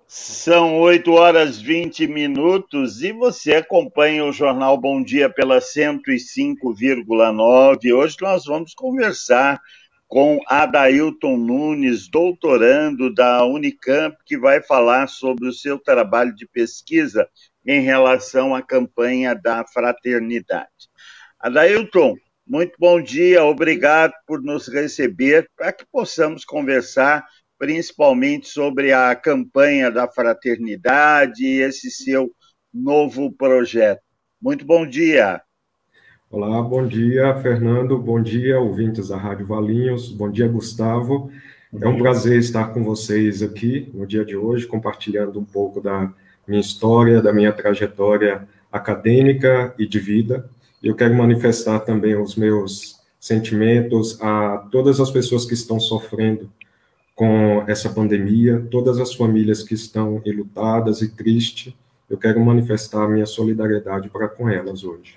São 8h20 e você acompanha o Jornal Bom Dia pela 105,9. Hoje nós vamos conversar com Adailton Nunes, doutorando da Unicamp, que vai falar sobre o seu trabalho de pesquisa em relação à campanha da fraternidade. Adailton, muito bom dia, obrigado por nos receber, para que possamos conversar principalmente sobre a campanha da fraternidade e esse seu novo projeto. Muito bom dia. Olá, bom dia, Fernando, bom dia, ouvintes da Rádio Valinhos, bom dia, Gustavo. É um prazer estar com vocês aqui no dia de hoje, compartilhando um pouco da minha história, da minha trajetória acadêmica e de vida. Eu quero manifestar também os meus sentimentos a todas as pessoas que estão sofrendo com essa pandemia, todas as famílias que estão enlutadas e tristes. Eu quero manifestar a minha solidariedade para com elas hoje.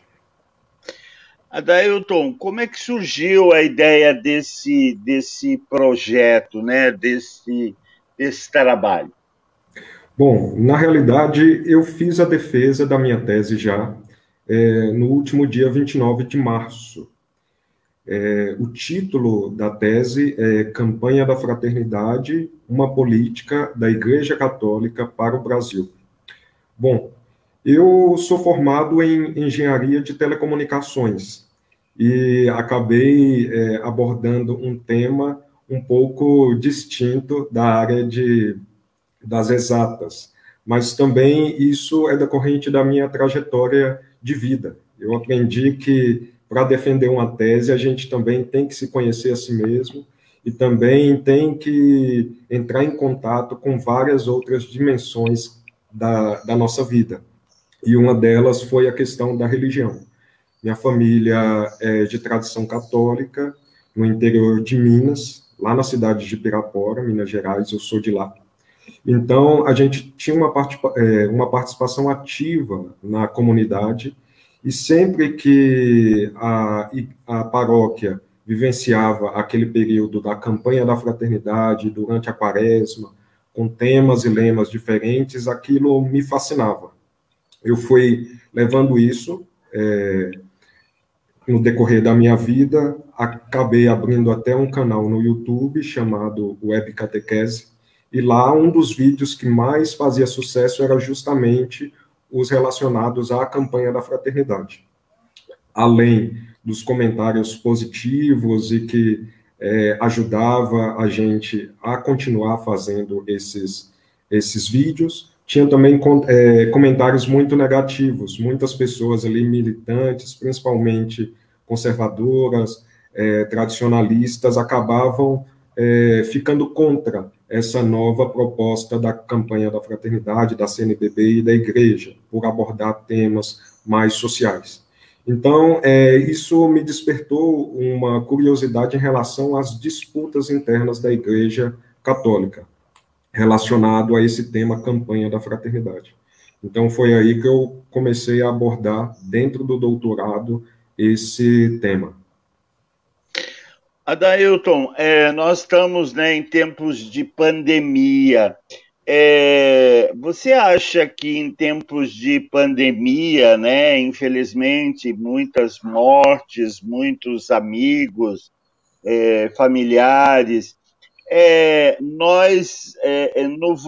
Adailton, como é que surgiu a ideia desse projeto, né? desse trabalho? Bom, na realidade, eu fiz a defesa da minha tese já no último dia 29 de março. O título da tese é Campanha da Fraternidade, uma política da Igreja Católica para o Brasil. Bom, eu sou formado em engenharia de telecomunicações e acabei abordando um tema um pouco distinto da área das exatas, mas também isso é decorrente da minha trajetória de vida. Eu aprendi que para defender uma tese a gente também tem que se conhecer a si mesmo e também tem que entrar em contato com várias outras dimensões da nossa vida. E uma delas foi a questão da religião. Minha família é de tradição católica, no interior de Minas, lá na cidade de Pirapora, Minas Gerais, eu sou de lá. Então, a gente tinha uma participação ativa na comunidade, e sempre que a paróquia vivenciava aquele período da campanha da fraternidade, durante a quaresma, com temas e lemas diferentes, aquilo me fascinava. Eu fui levando isso no decorrer da minha vida, acabei abrindo até um canal no YouTube chamado Web Catequese, e lá um dos vídeos que mais fazia sucesso era justamente os relacionados à campanha da fraternidade. Além dos comentários positivos e que ajudava a gente a continuar fazendo esses vídeos, tinha também comentários muito negativos, muitas pessoas ali militantes, principalmente conservadoras, tradicionalistas, acabavam ficando contra essa nova proposta da campanha da fraternidade, da CNBB e da igreja, por abordar temas mais sociais. Então, isso me despertou uma curiosidade em relação às disputas internas da igreja católica, relacionado a esse tema campanha da fraternidade. Então, foi aí que eu comecei a abordar, dentro do doutorado, esse tema. Adailton, nós estamos, né, em tempos de pandemia. Você acha que em tempos de pandemia, né, infelizmente, muitas mortes, muitos amigos, familiares, nós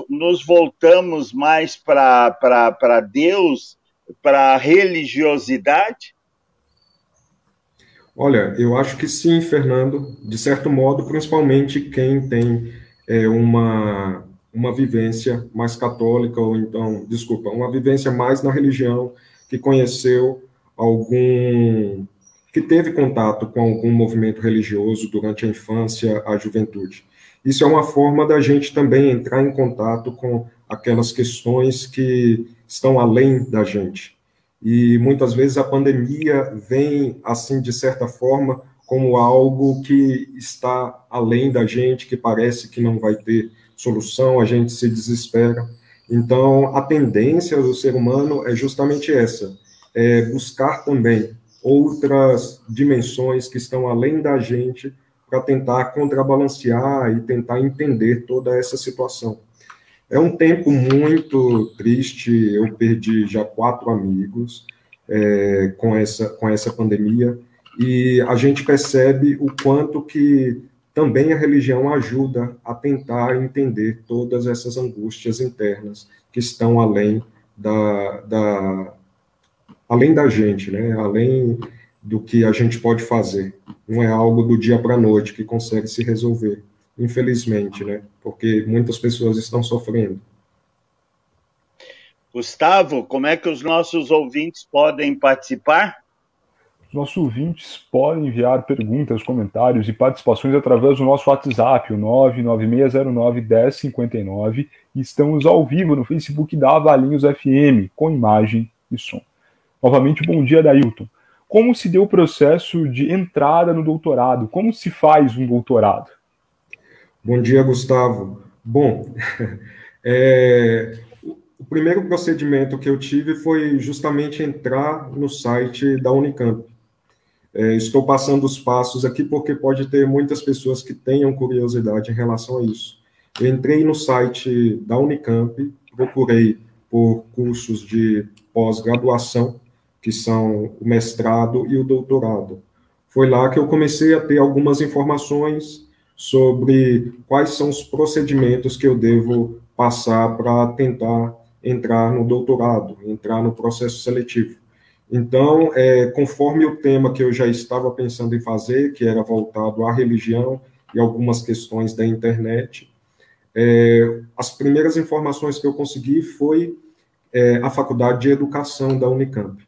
nos voltamos mais para Deus, para a religiosidade? Olha, eu acho que sim, Fernando, de certo modo, principalmente quem tem uma vivência mais católica, ou então, desculpa, uma vivência mais na religião, que conheceu algum, que teve contato com algum movimento religioso durante a infância, a juventude. Isso é uma forma da gente também entrar em contato com aquelas questões que estão além da gente. E muitas vezes a pandemia vem, assim, de certa forma, como algo que está além da gente, que parece que não vai ter solução, a gente se desespera. Então, a tendência do ser humano é justamente essa, buscar também outras dimensões que estão além da gente para tentar contrabalancear e tentar entender toda essa situação. É um tempo muito triste, eu perdi já 4 amigos com essa pandemia, e a gente percebe o quanto que também a religião ajuda a tentar entender todas essas angústias internas que estão além da gente, né? Além do que a gente pode fazer. Não é algo do dia para a noite que consegue se resolver, infelizmente, né? Porque muitas pessoas estão sofrendo. Gustavo, como é que os nossos ouvintes podem participar? Os nossos ouvintes podem enviar perguntas, comentários e participações através do nosso WhatsApp, o 996091059, e estamos ao vivo no Facebook da Avalinhos FM, com imagem e som. Novamente, bom dia, Adailton. Como se deu o processo de entrada no doutorado? Como se faz um doutorado? Bom dia, Gustavo. Bom, o primeiro procedimento que eu tive foi justamente entrar no site da Unicamp. Estou passando os passos aqui porque pode ter muitas pessoas que tenham curiosidade em relação a isso. Eu entrei no site da Unicamp, procurei por cursos de pós-graduação, que são o mestrado e o doutorado. Foi lá que eu comecei a ter algumas informações sobre quais são os procedimentos que eu devo passar para tentar entrar no doutorado, entrar no processo seletivo. Então, conforme o tema que eu já estava pensando em fazer, que era voltado à religião e algumas questões da internet, as primeiras informações que eu consegui foi a Faculdade de Educação da Unicamp.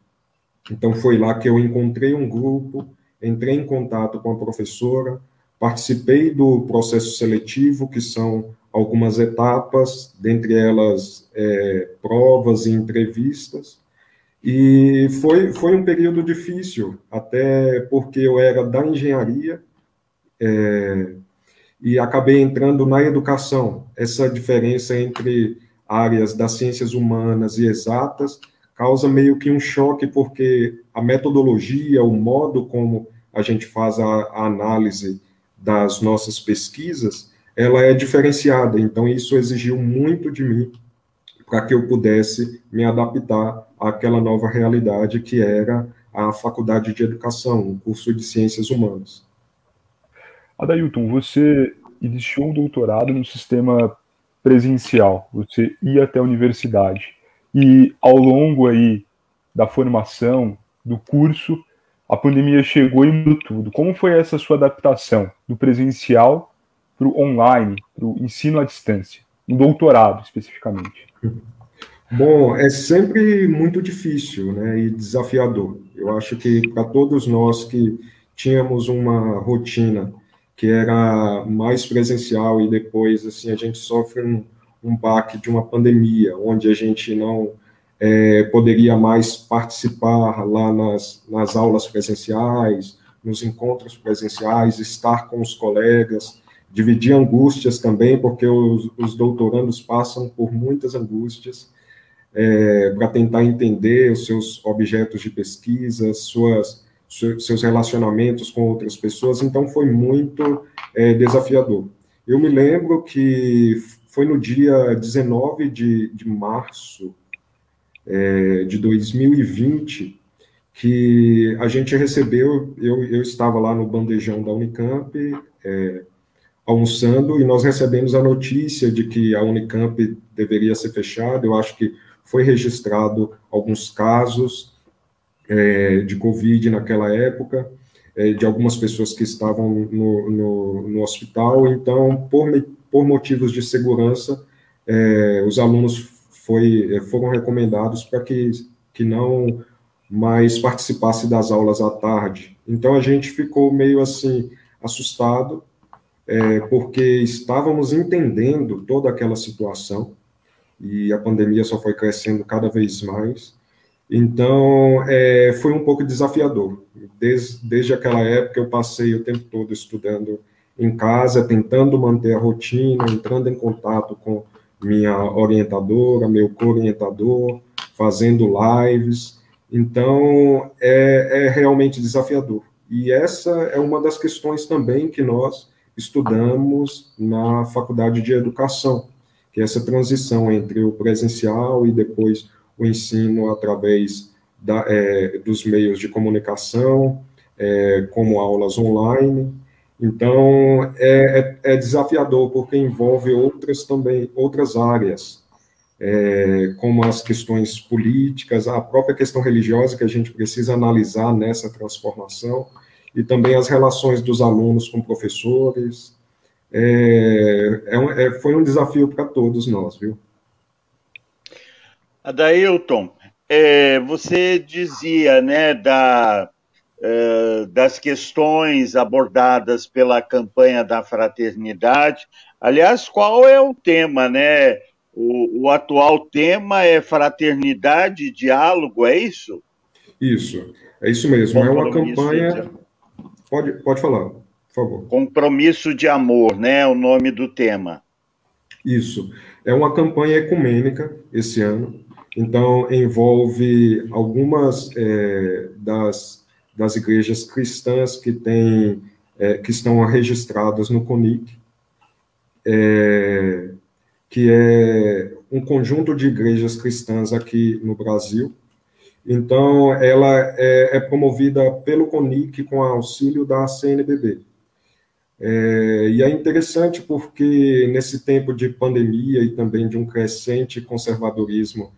Então, foi lá que eu encontrei um grupo, entrei em contato com a professora, participei do processo seletivo, que são algumas etapas, dentre elas provas e entrevistas. E foi um período difícil, até porque eu era da engenharia e acabei entrando na educação. Essa diferença entre áreas das ciências humanas e exatas causa meio que um choque, porque a metodologia, o modo como a gente faz a análise das nossas pesquisas, ela é diferenciada. Então, isso exigiu muito de mim para que eu pudesse me adaptar àquela nova realidade que era a Faculdade de Educação, o curso de Ciências Humanas. Adailton, você iniciou o doutorado no sistema presencial, você ia até a universidade, e ao longo aí da formação, do curso, a pandemia chegou e mudou tudo. Como foi essa sua adaptação do presencial para o online, para o ensino à distância, no doutorado especificamente? Bom, é sempre muito difícil, né, e desafiador. Eu acho que para todos nós que tínhamos uma rotina que era mais presencial e depois, assim, a gente sofre um baque de uma pandemia, onde a gente não poderia mais participar lá nas aulas presenciais, nos encontros presenciais, estar com os colegas, dividir angústias também, porque os doutorandos passam por muitas angústias, para tentar entender os seus objetos de pesquisa, seus relacionamentos com outras pessoas, então foi muito desafiador. Eu me lembro que foi no dia 19 de março de 2020 que a gente recebeu, eu estava lá no bandejão da Unicamp, almoçando, e nós recebemos a notícia de que a Unicamp deveria ser fechada. Eu acho que foi registrado alguns casos de Covid naquela época, de algumas pessoas que estavam no hospital. Então, por motivos de segurança, os alunos foram recomendados para que não mais participasse das aulas à tarde. Então, a gente ficou meio assim, assustado, porque estávamos entendendo toda aquela situação, e a pandemia só foi crescendo cada vez mais. Então, foi um pouco desafiador. Desde aquela época, eu passei o tempo todo estudando em casa, tentando manter a rotina, entrando em contato com minha orientadora, meu co-orientador, fazendo lives. Então, é realmente desafiador. E essa é uma das questões também que nós estudamos na Faculdade de Educação, que é essa transição entre o presencial e depois o ensino através dos meios de comunicação, como aulas online. Então, é desafiador, porque envolve outras áreas, como as questões políticas, a própria questão religiosa que a gente precisa analisar nessa transformação, e também as relações dos alunos com professores. Foi um desafio para todos nós, viu? Adailton, você dizia, né, das questões abordadas pela campanha da fraternidade. Aliás, qual é o tema, né? O atual tema é fraternidade e diálogo, é isso? Isso, é isso mesmo. É uma campanha... Pode falar, por favor. Compromisso de amor, né? O nome do tema. Isso. É uma campanha ecumênica esse ano. Então, envolve algumas das igrejas cristãs que estão registradas no CONIC, que é um conjunto de igrejas cristãs aqui no Brasil. Então, ela é promovida pelo CONIC com auxílio da CNBB. E é interessante porque, nesse tempo de pandemia e também de um crescente conservadorismo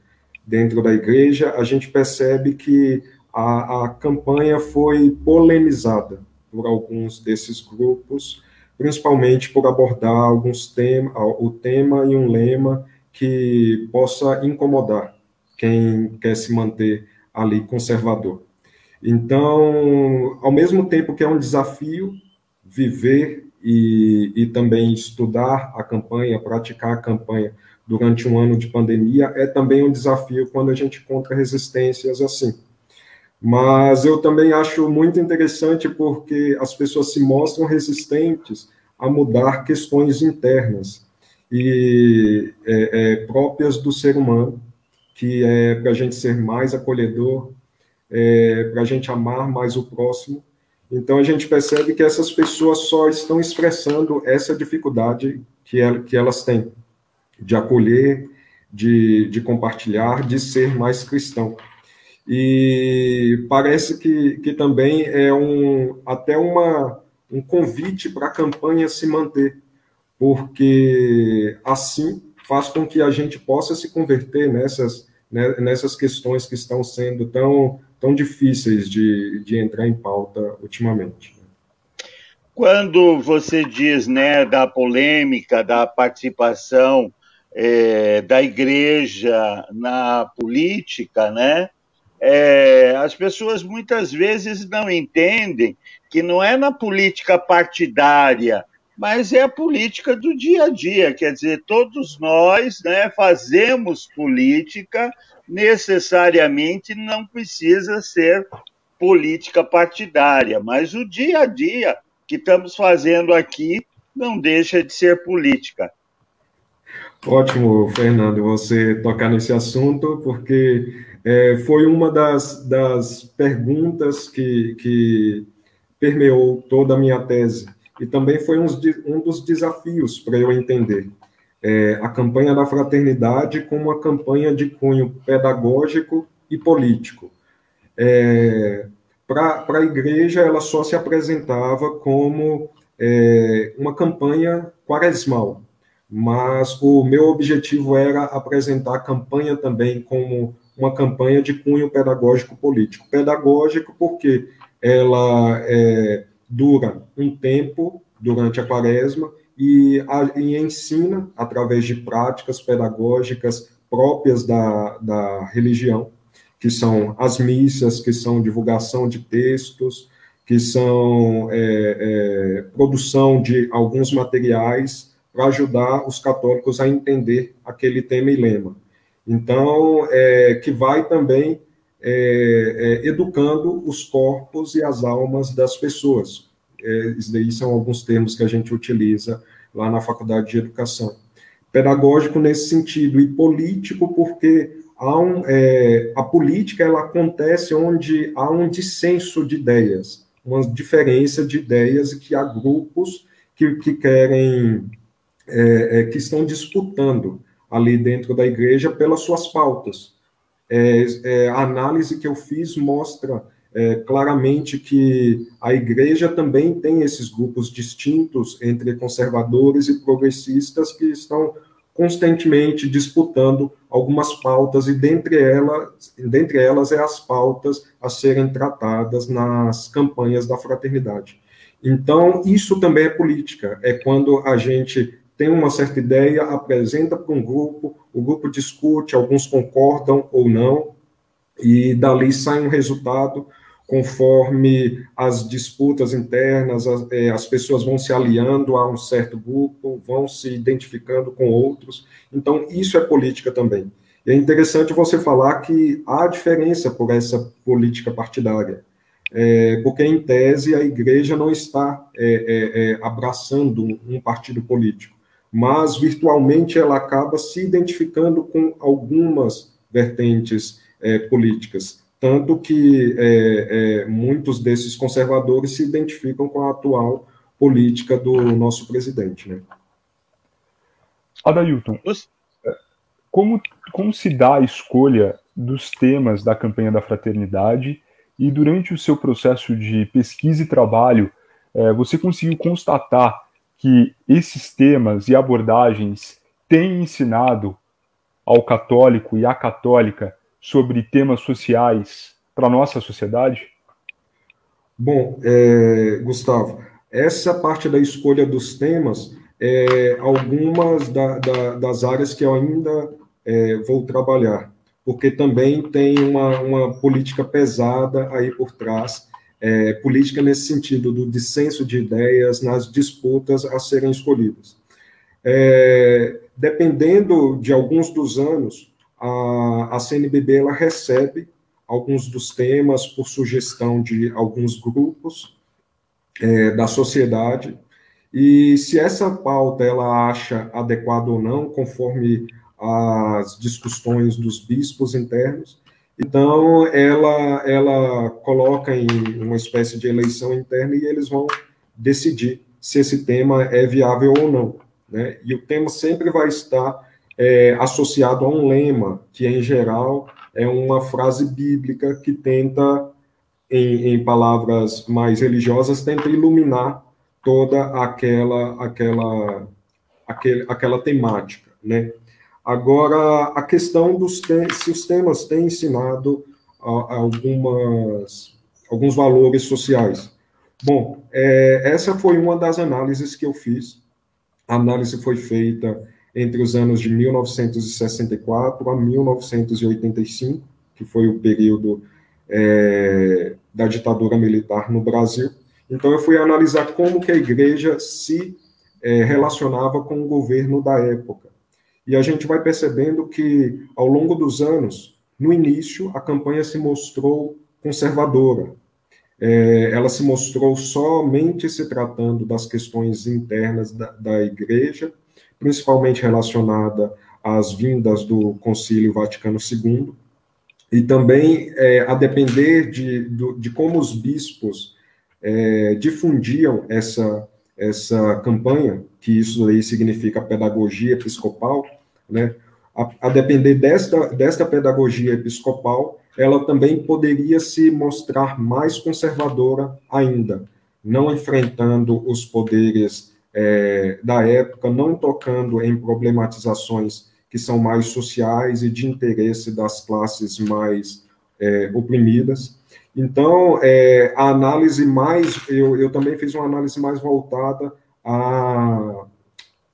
dentro da igreja, a gente percebe que a campanha foi polemizada por alguns desses grupos, principalmente por abordar o tema e um lema que possa incomodar quem quer se manter ali conservador. Então, ao mesmo tempo que é um desafio viver e também estudar a campanha, praticar a campanha durante um ano de pandemia, é também um desafio quando a gente encontra resistências assim. Mas eu também acho muito interessante porque as pessoas se mostram resistentes a mudar questões internas e próprias do ser humano, que é para a gente ser mais acolhedor, para a gente amar mais o próximo. Então, a gente percebe que essas pessoas só estão expressando essa dificuldade que elas têm de acolher, de compartilhar, de ser mais cristão. E parece que também é até um convite para a campanha se manter, porque assim faz com que a gente possa se converter nessas questões que estão sendo tão difíceis de entrar em pauta ultimamente. Quando você diz, né, da polêmica, da participação da igreja na política, né, as pessoas muitas vezes não entendem que não é na política partidária, mas é a política do dia a dia. Quer dizer, todos nós, né, fazemos política, necessariamente não precisa ser política partidária, mas o dia a dia que estamos fazendo aqui não deixa de ser política. Ótimo, Fernando, você tocar nesse assunto, porque foi uma das perguntas que permeou toda a minha tese, e também foi um dos desafios para eu entender a campanha da fraternidade como uma campanha de cunho pedagógico e político. Para a igreja, ela só se apresentava como uma campanha quaresmal, mas o meu objetivo era apresentar a campanha também como uma campanha de cunho pedagógico político. Pedagógico porque ela dura um tempo durante a quaresma e ensina através de práticas pedagógicas próprias da religião, que são as missas, que são divulgação de textos, que são produção de alguns materiais para ajudar os católicos a entender aquele tema e lema. Então, que vai também educando os corpos e as almas das pessoas. Isso daí são alguns termos que a gente utiliza lá na Faculdade de Educação. Pedagógico nesse sentido, e político porque a política ela acontece onde há um dissenso de ideias, uma diferença de ideias, e que há grupos que querem, que estão disputando ali dentro da igreja pelas suas pautas. A análise que eu fiz mostra claramente que a igreja também tem esses grupos distintos entre conservadores e progressistas que estão constantemente disputando algumas pautas, e dentre elas as pautas a serem tratadas nas campanhas da fraternidade. Então, isso também é política, é quando a gente tem uma certa ideia, apresenta para um grupo, o grupo discute, alguns concordam ou não, e dali sai um resultado conforme as disputas internas, as pessoas vão se aliando a um certo grupo, vão se identificando com outros. Então, isso é política também. E é interessante você falar que há diferença por essa política partidária, porque, em tese, a igreja não está abraçando um partido político, mas, virtualmente, ela acaba se identificando com algumas vertentes políticas, tanto que muitos desses conservadores se identificam com a atual política do nosso presidente, né? Adailton, como se dá a escolha dos temas da campanha da fraternidade, e durante o seu processo de pesquisa e trabalho, você conseguiu constatar que esses temas e abordagens têm ensinado ao católico e à católica sobre temas sociais para a nossa sociedade? Bom, Gustavo, essa parte da escolha dos temas algumas das áreas que eu ainda vou trabalhar, porque também tem uma política pesada aí por trás, política nesse sentido do dissenso de ideias nas disputas a serem escolhidas. Dependendo de alguns dos anos, a CNBB ela recebe alguns dos temas por sugestão de alguns grupos da sociedade, e se essa pauta ela acha adequada ou não, conforme as discussões dos bispos internos, então ela coloca em uma espécie de eleição interna e eles vão decidir se esse tema é viável ou não, né? E o tema sempre vai estar associado a um lema, que em geral é uma frase bíblica que tenta, em palavras mais religiosas, tenta iluminar toda aquela temática, né? Agora, a questão se os temas têm ensinado alguns valores sociais. Bom, essa foi uma das análises que eu fiz. A análise foi feita entre os anos de 1964 a 1985, que foi o período da ditadura militar no Brasil. Então, eu fui analisar como que a igreja se relacionava com o governo da época. E a gente vai percebendo que, ao longo dos anos, no início, a campanha se mostrou conservadora. Ela se mostrou somente se tratando das questões internas da igreja, principalmente relacionada às vindas do Concílio Vaticano II, e também, a depender de como os bispos difundiam essa campanha, que isso aí significa pedagogia episcopal, né? A depender desta pedagogia episcopal, ela também poderia se mostrar mais conservadora ainda, não enfrentando os poderes da época, não tocando em problematizações que são mais sociais e de interesse das classes mais oprimidas. Então, a análise eu também fiz uma análise mais voltada à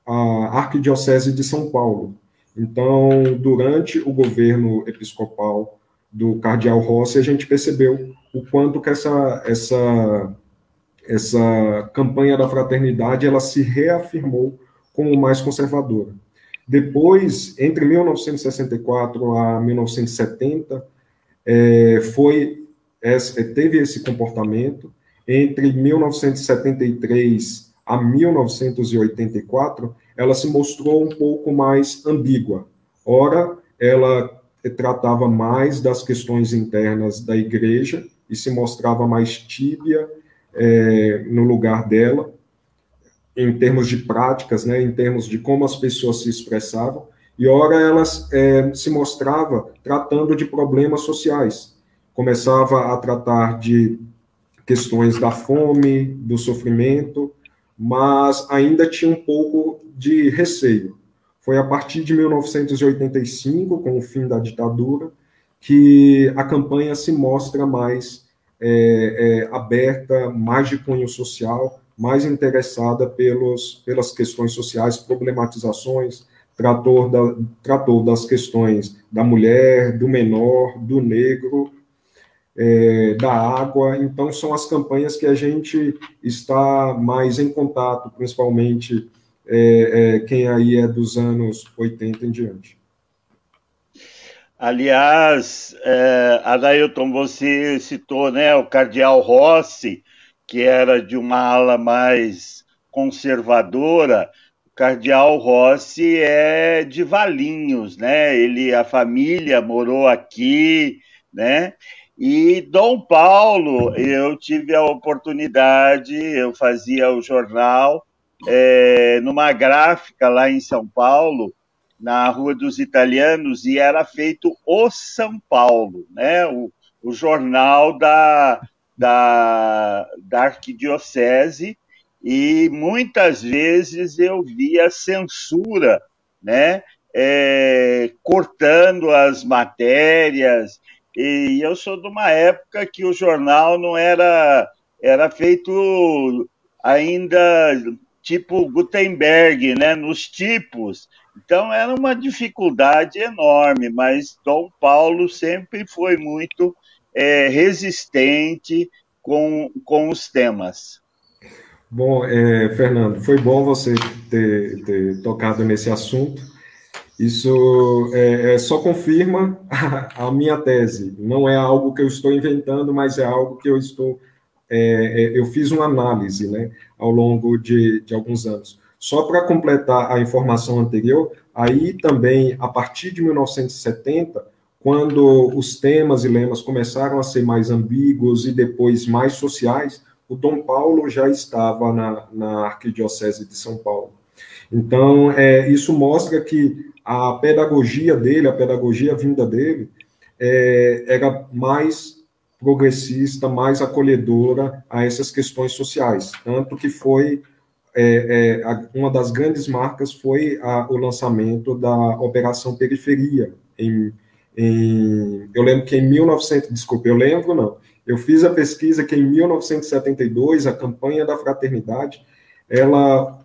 Arquidiocese de São Paulo. Então, durante o governo episcopal do cardeal Rossi, a gente percebeu o quanto que essa campanha da fraternidade ela se reafirmou como mais conservadora. Depois, entre 1964 a 1970, teve esse comportamento. Entre 1973 a 1984, ela se mostrou um pouco mais ambígua. Ora, ela tratava mais das questões internas da igreja e se mostrava mais tíbia no lugar dela, em termos de práticas, né, em termos de como as pessoas se expressavam, e ora elas se mostrava tratando de problemas sociais. Começava a tratar de questões da fome, do sofrimento, mas ainda tinha um pouco de receio. Foi a partir de 1985, com o fim da ditadura, que a campanha se mostra mais aberta, mais de cunho social, mais interessada pelas questões sociais, problematizações, tratou das questões da mulher, do menor, do negro, da água. Então, são as campanhas que a gente está mais em contato, principalmente quem aí é dos anos 80 em diante. Aliás, Adailton, você citou, né, o cardeal Rossi, que era de uma ala mais conservadora. O cardeal Rossi é de Valinhos, né? A família morou aqui, né? E Dom Paulo, eu tive a oportunidade, eu fazia o jornal numa gráfica lá em São Paulo, na Rua dos Italianos, e era feito o São Paulo, né? O jornal da arquidiocese, e muitas vezes eu via censura, né? Cortando as matérias, e eu sou de uma época que o jornal não era feito ainda tipo Gutenberg, né? Nos tipos. Então, era uma dificuldade enorme, mas Dom Paulo sempre foi muito resistente com os temas. Bom, Fernando, foi bom você ter tocado nesse assunto. Isso só confirma a minha tese. Não é algo que eu estou inventando, mas é algo que eu fiz uma análise, né, ao longo de alguns anos. Só para completar a informação anterior, aí também, a partir de 1970, quando os temas e lemas começaram a ser mais ambíguos e depois mais sociais, o Dom Paulo já estava na Arquidiocese de São Paulo. Então, isso mostra que a pedagogia dele, a pedagogia vinda dele, era mais progressista, mais acolhedora a essas questões sociais. Tanto que foi uma das grandes marcas foi o lançamento da Operação Periferia. Eu lembro que em 1900, desculpa, eu lembro não, eu fiz a pesquisa que em 1972, a campanha da fraternidade, ela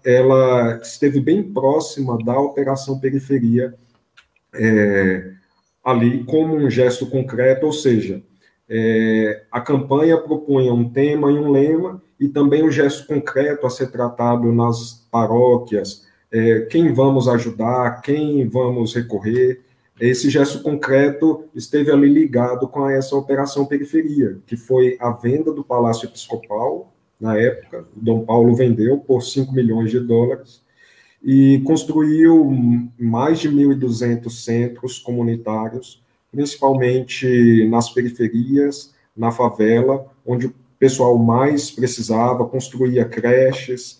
esteve bem próxima da Operação Periferia, ali como um gesto concreto, ou seja, a campanha propunha um tema e um lema, e também um gesto concreto a ser tratado nas paróquias, quem vamos ajudar, quem vamos recorrer. Esse gesto concreto esteve ali ligado com essa Operação Periferia, que foi a venda do Palácio Episcopal, na época, o Dom Paulo vendeu por $5 milhões, e construiu mais de 1.200 centros comunitários, principalmente nas periferias, na favela, onde o pessoal mais precisava, construía creches,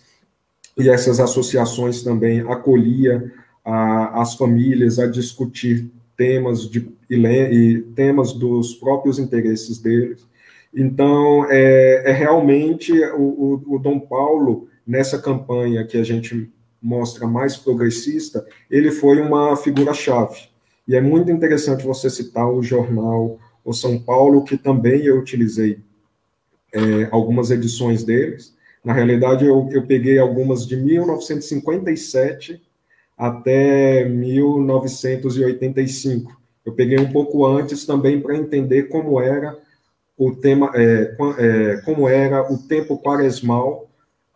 e essas associações também acolhia as famílias a discutir temas e temas dos próprios interesses deles. Então, realmente o Dom Paulo, nessa campanha que a gente mostra mais progressista, ele foi uma figura-chave. E é muito interessante você citar o jornal O São Paulo, que também eu utilizei algumas edições deles. Na realidade, eu peguei algumas de 1957 até 1985. Eu peguei um pouco antes também para entender como era o tema, como era o tempo quaresmal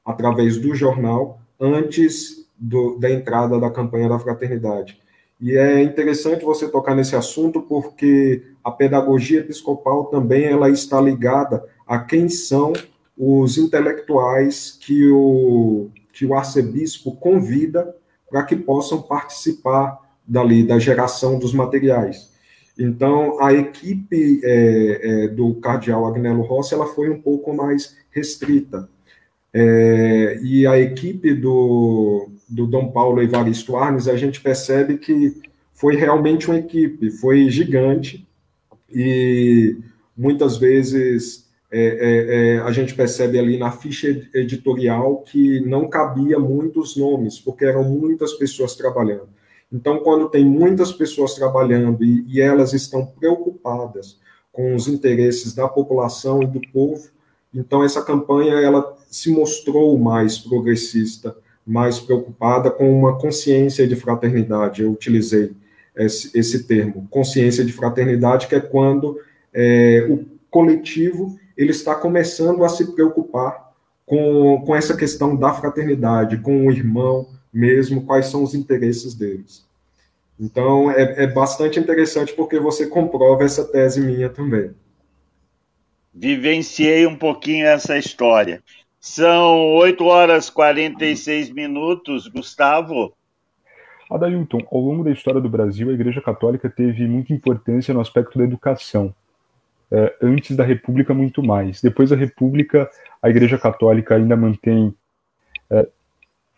através do jornal antes da entrada da campanha da fraternidade. E é interessante você tocar nesse assunto porque a pedagogia episcopal também ela está ligada a quem são os intelectuais que o arcebispo convida para que possam participar da geração dos materiais. Então, a equipe do cardeal Agnello Rossi ela foi um pouco mais restrita. E a equipe do Dom Paulo Evaristo Arnes, a gente percebe que foi realmente uma equipe, foi gigante, e muitas vezes a gente percebe ali na ficha editorial que não cabia muitos nomes, porque eram muitas pessoas trabalhando. Então, quando tem muitas pessoas trabalhando e elas estão preocupadas com os interesses da população e do povo, então essa campanha ela se mostrou mais progressista, mais preocupada com uma consciência de fraternidade. Eu utilizei esse termo, consciência de fraternidade, que é quando o coletivo ele está começando a se preocupar com essa questão da fraternidade, com o irmão mesmo, quais são os interesses deles. Então, é bastante interessante porque você comprova essa tese minha também. Vivenciei um pouquinho essa história. São 8h46, Gustavo. Adailton, ao longo da história do Brasil, a Igreja Católica teve muita importância no aspecto da educação. Antes da República, muito mais. Depois da República, a Igreja Católica ainda mantém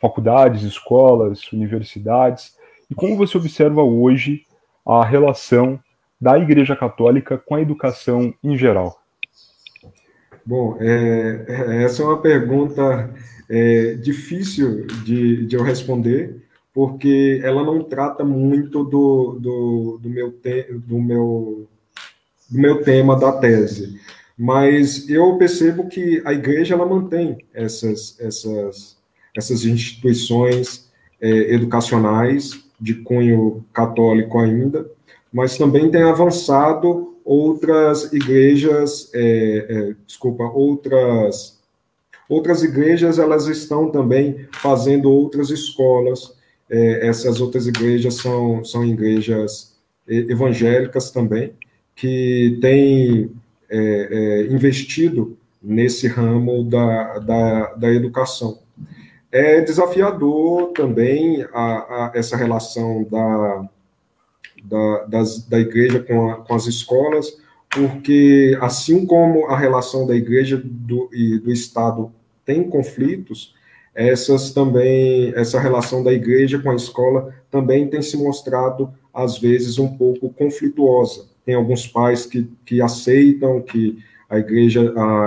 faculdades, escolas, universidades. E como você observa hoje a relação da Igreja Católica com a educação em geral? Bom, essa é uma pergunta difícil de eu responder, porque ela não trata muito do meu tema da tese. Mas eu percebo que a igreja ela mantém essas instituições educacionais de cunho católico ainda, mas também tem avançado outras igrejas, outras igrejas, elas estão também fazendo outras escolas. Essas outras igrejas são igrejas evangélicas também, que têm investido nesse ramo da educação. É desafiador também essa relação da igreja com as escolas, porque assim como a relação da igreja e do Estado tem conflitos, essa relação da igreja com a escola também tem se mostrado, às vezes, um pouco conflituosa. Tem alguns pais que aceitam que a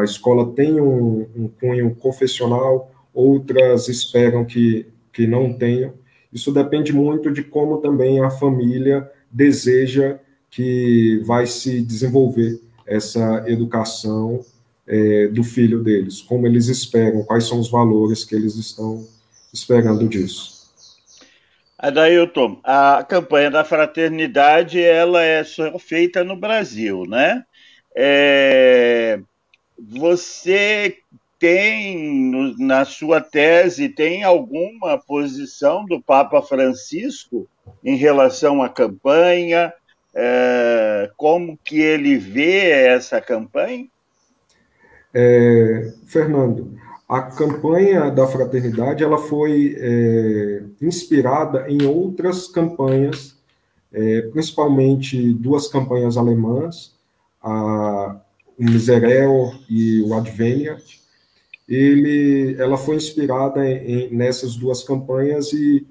escola tem um cunho confessional, outras esperam que não tenham. Isso depende muito de como também a família deseja que vai se desenvolver essa educação do filho deles, como eles esperam, quais são os valores que eles estão esperando disso. Adailton, a campanha da fraternidade ela é só feita no Brasil, né? Você tem, na sua tese, tem alguma posição do Papa Francisco em relação à campanha? Como que ele vê essa campanha? Fernando, a campanha da fraternidade ela foi inspirada em outras campanhas, principalmente duas campanhas alemãs, o Miserere e o Adveniat. Ela foi inspirada nessas duas campanhas e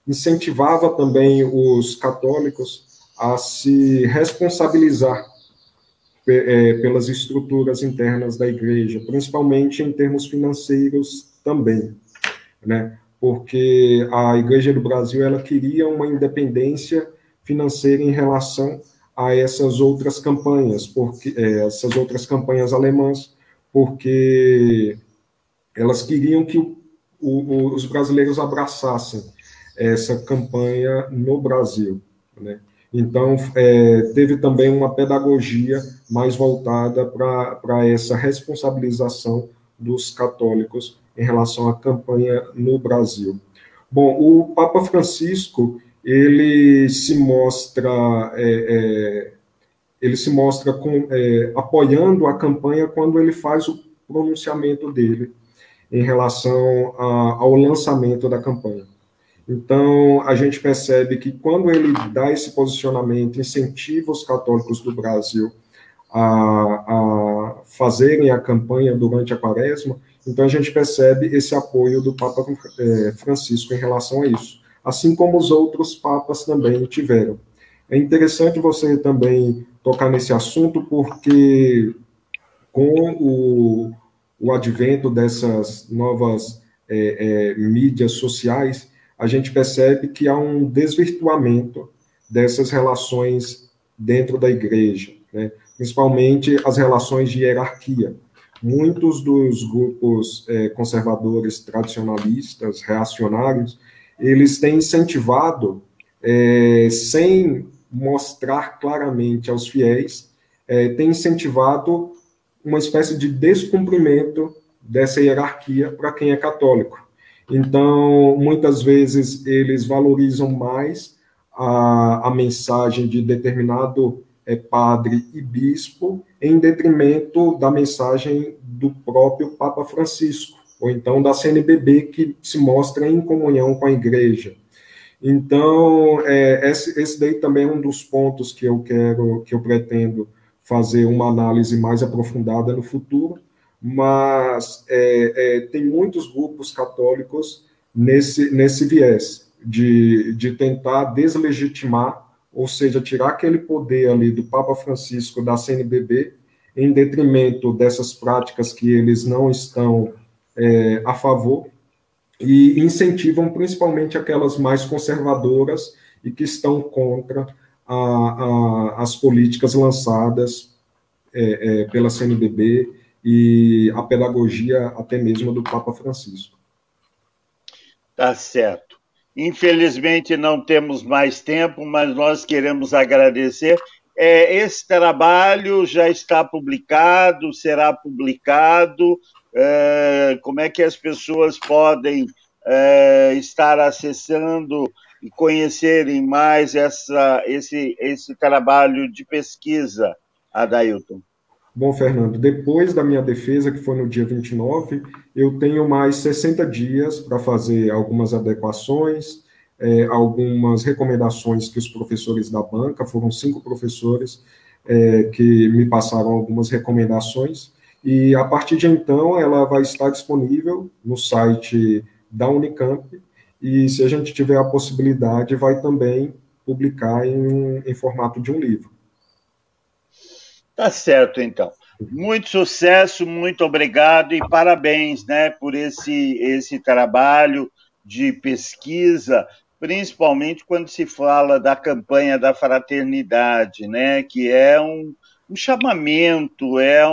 incentivava também os católicos a se responsabilizar pelas estruturas internas da igreja, principalmente em termos financeiros também, né? Porque a Igreja do Brasil ela queria uma independência financeira em relação a essas outras campanhas, essas outras campanhas alemãs, porque elas queriam que os brasileiros abraçassem essa campanha no Brasil, né? Então, teve também uma pedagogia mais voltada para essa responsabilização dos católicos em relação à campanha no Brasil. Bom, o Papa Francisco, ele se mostra apoiando a campanha quando ele faz o pronunciamento dele em relação ao lançamento da campanha. Então, a gente percebe que quando ele dá esse posicionamento, incentiva os católicos do Brasil a fazerem a campanha durante a Quaresma, então a gente percebe esse apoio do Papa Francisco em relação a isso, assim como os outros papas também tiveram. É interessante você também tocar nesse assunto, porque com o advento dessas novas mídias sociais, a gente percebe que há um desvirtuamento dessas relações dentro da igreja, né? Principalmente as relações de hierarquia. Muitos dos grupos conservadores, tradicionalistas, reacionários, eles têm incentivado, sem mostrar claramente aos fiéis, têm incentivado uma espécie de descumprimento dessa hierarquia para quem é católico. Então, muitas vezes, eles valorizam mais a mensagem de determinado padre e bispo em detrimento da mensagem do próprio Papa Francisco, ou então da CNBB, que se mostra em comunhão com a igreja. Então, esse daí também é um dos pontos que eu pretendo fazer uma análise mais aprofundada no futuro, mas tem muitos grupos católicos nesse viés de tentar deslegitimar, ou seja, tirar aquele poder ali do Papa Francisco, da CNBB, em detrimento dessas práticas que eles não estão a favor, e incentivam principalmente aquelas mais conservadoras e que estão contra as políticas lançadas pela CNBB e a pedagogia até mesmo do Papa Francisco. Tá certo. Infelizmente não temos mais tempo, mas nós queremos agradecer. Esse trabalho já está publicado, será publicado. Como é que as pessoas podem estar acessando e conhecerem mais esse trabalho de pesquisa, Adailton? Bom, Fernando, depois da minha defesa, que foi no dia 29, eu tenho mais 60 dias para fazer algumas adequações, algumas recomendações que os professores da banca, foram 5 professores que me passaram algumas recomendações, e a partir de então ela vai estar disponível no site da Unicamp, e se a gente tiver a possibilidade, vai também publicar em formato de um livro. Tá certo, então. Muito sucesso, muito obrigado e parabéns, né, por esse trabalho de pesquisa, principalmente quando se fala da campanha da fraternidade, né, que é um chamamento, é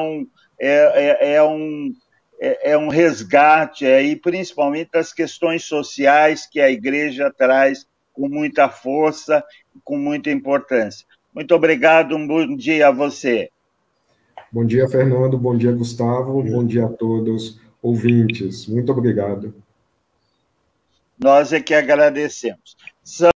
um resgate, aí, principalmente das questões sociais que a Igreja traz com muita força e com muita importância. Muito obrigado, um bom dia a você. Bom dia, Fernando, bom dia, Gustavo, bom dia a todos ouvintes. Muito obrigado. Nós é que agradecemos.